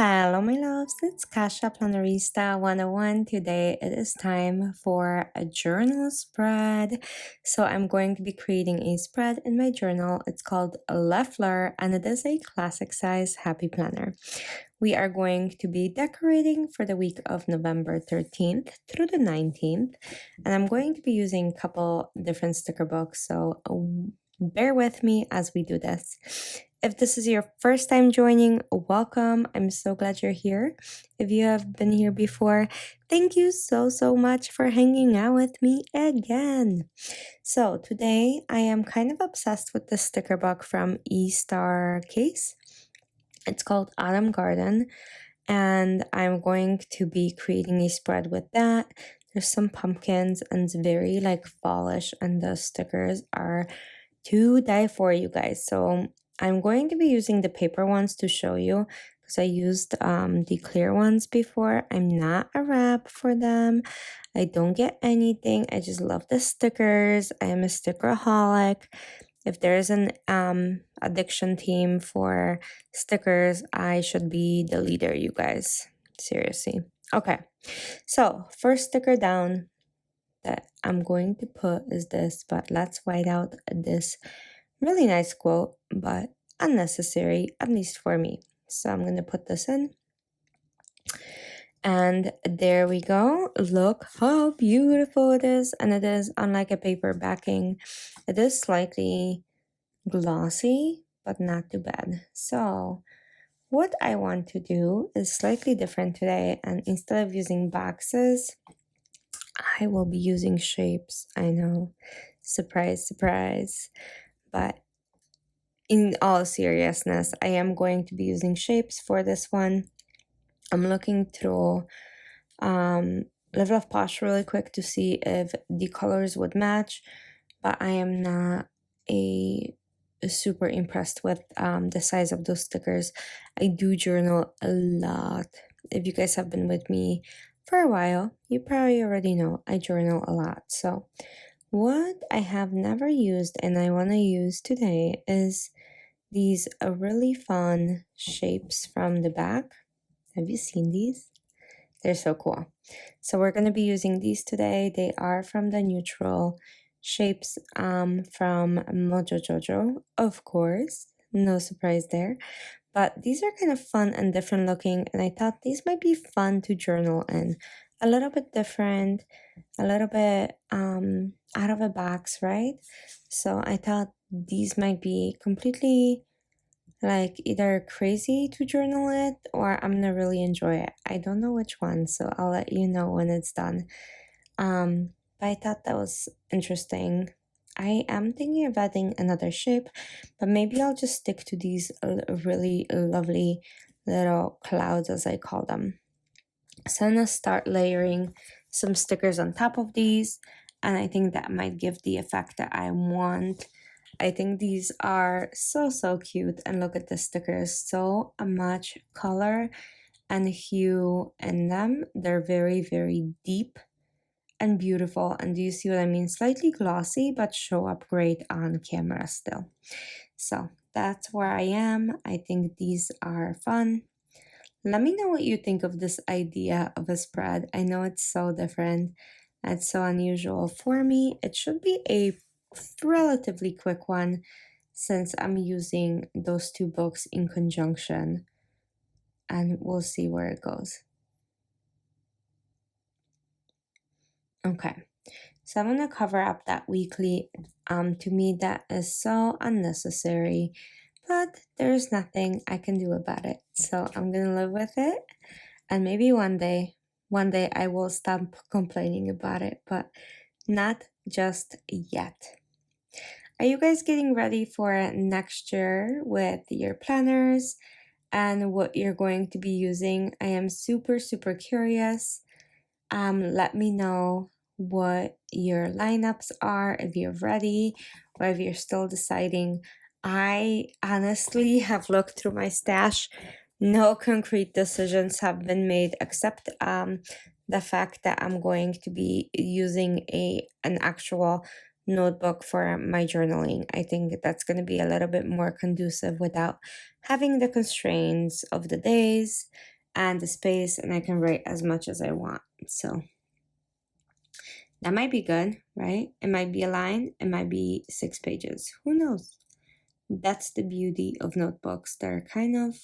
Hello, my loves. It's Kasha Plannerista 101. Today it is time for a journal spread. So I'm going to be creating a spread in my journal. It's called Fleur, and it is a classic size happy planner. We are going to be decorating for the week of November 13th through the 19th, and I'm going to be using a couple different sticker books. So bear with me as we do this. If this is your first time joining, welcome. I'm so glad you're here. If you have been here before, thank you so much for hanging out with me again. So today I am kind of obsessed with the sticker book from E-Star Case. It's called Autumn Garden, and I'm going to be creating a spread with that. There's some pumpkins and it's very like fallish, and the stickers are to die for, you guys. So I'm going to be using the paper ones to show you because I used the clear ones before. I'm not a wrap for them. I don't get anything. I just love the stickers. I am a stickeraholic. If there's an addiction team for stickers, I should be the leader, you guys. Seriously. Okay, so first sticker down that I'm going to put is this, but let's white out this really nice quote, but unnecessary, at least for me. So I'm going to put this in. And there we go. Look how beautiful it is. And it is, unlike a paper backing, it is slightly glossy, but not too bad. So what I want to do is slightly different today. And instead of using boxes, I will be using shapes. I know, surprise, surprise. But in all seriousness, I am going to be using shapes for this one. I'm looking through Level of Posh really quick to see if the colors would match, but I am not super impressed with the size of those stickers. I do journal a lot. If you guys have been with me for a while, you probably already know I journal a lot. So what I have never used and I want to use today is these really fun shapes from the back. Have you seen these? They're so cool. So we're going to be using these today. They are from the neutral shapes from Mojo Jojo, of course. No surprise there. But these are kind of fun and different looking, and I thought these might be fun to journal in. A little bit different, a little bit out of a box, right? So I thought these might be completely like either crazy to journal it or I'm gonna really enjoy it. I don't know which one, so I'll let you know when it's done. But I thought that was interesting. I am thinking of adding another shape, but maybe I'll just stick to these really lovely little clouds, as I call them. So I'm gonna start layering some stickers on top of these, and I think that might give the effect that I want. I think these are so cute, and look at the stickers, so much color and hue in them. They're very deep and beautiful, and do you see what I mean? Slightly glossy, but show up great on camera still. So that's where I am. I think these are fun. Let me know what you think of this idea of a spread. I know it's so different. It's so unusual for me. It should be a relatively quick one since I'm using those two books in conjunction, and we'll see where it goes. Okay, so I'm gonna cover up that weekly. To me, that is so unnecessary, but there's nothing I can do about it. So I'm gonna live with it, and maybe one day I will stop complaining about it, but not just yet. Are you guys getting ready for next year with your planners and what you're going to be using? I am super curious. Let me know what your lineups are, if you're ready or if you're still deciding. I honestly have looked through my stash. No concrete decisions have been made except the fact that I'm going to be using an actual notebook for my journaling. I think that's going to be a little bit more conducive without having the constraints of the days and the space, and I can write as much as I want. So that might be good, right? It might be a line, it might be 6 pages. Who knows? That's the beauty of notebooks. They're kind of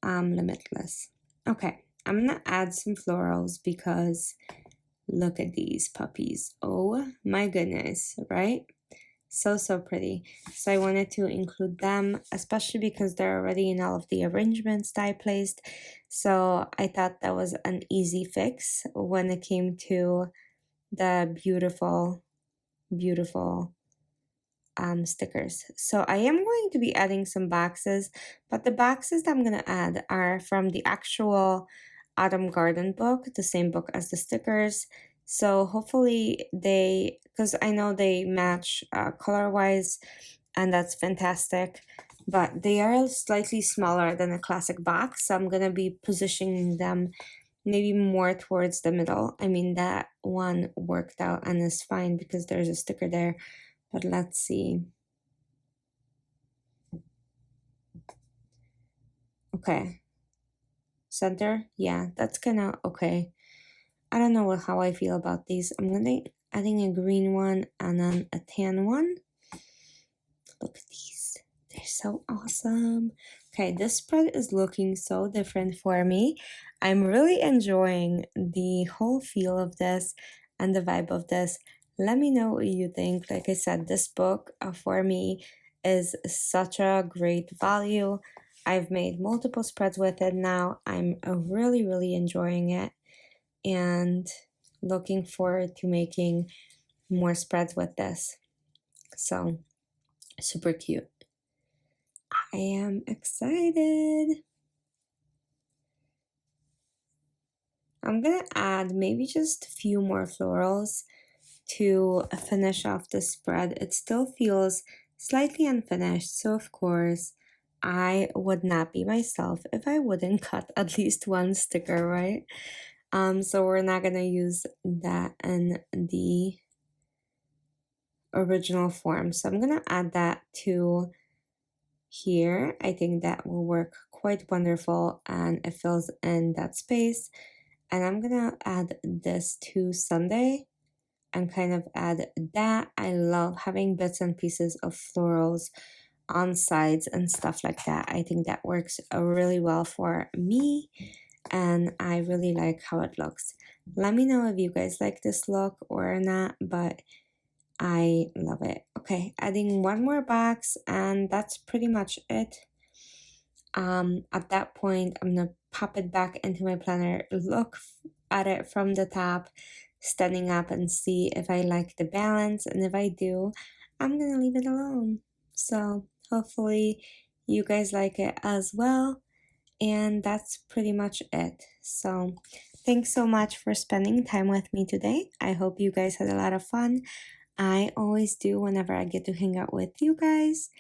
limitless. Okay, I'm gonna add some florals because look at these puppies. Oh my goodness, right? So pretty. So I wanted to include them, especially because they're already in all of the arrangements that I placed. So I thought that was an easy fix when it came to the beautiful, beautiful stickers. So I am going to be adding some boxes, but the boxes that I'm going to add are from the actual Autumn Garden book, the same book as the stickers. So hopefully they, because I know they match color wise, and that's fantastic, but they are slightly smaller than a classic box. So I'm going to be positioning them maybe more towards the middle. I mean, that one worked out and is fine because there's a sticker there. But let's see. Okay. Center? Yeah, that's kind of okay. I don't know how I feel about these. I'm gonna adding a green one and then a tan one. Look at these. They're so awesome. Okay, this spread is looking so different for me. I'm really enjoying the whole feel of this and the vibe of this. Let me know what you think. Like I said, this book for me is such a great value. I've made multiple spreads with it now. I'm really enjoying it and looking forward to making more spreads with this. So, super cute. I am excited. I'm gonna add maybe just a few more florals to finish off the spread. It still feels slightly unfinished, so of course I would not be myself if I wouldn't cut at least one sticker, right? So we're not gonna use that in the original form. So I'm gonna add that to here. I think that will work quite wonderful and it fills in that space. And I'm gonna add this to Sunday and kind of add that. I love having bits and pieces of florals on sides and stuff like that. I think that works really well for me and I really like how it looks. Let me know if you guys like this look or not, but I love it. Okay, adding one more box and that's pretty much it. At that point, I'm gonna pop it back into my planner, look at it from the top, standing up and see if I like the balance. And if I do, I'm gonna leave it alone. So hopefully you guys like it as well. And that's pretty much it. So thanks so much for spending time with me today. I hope you guys had a lot of fun. I always do whenever I get to hang out with you guys.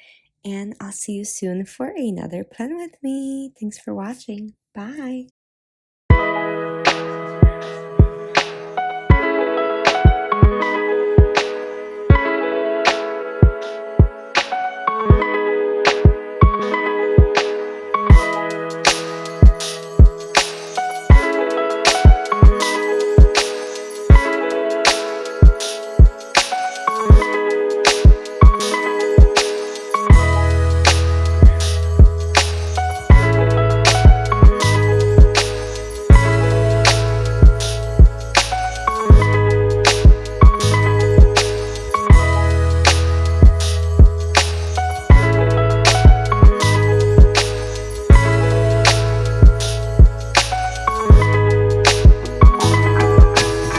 And I'll see you soon for another plan with me. Thanks for watching. Bye.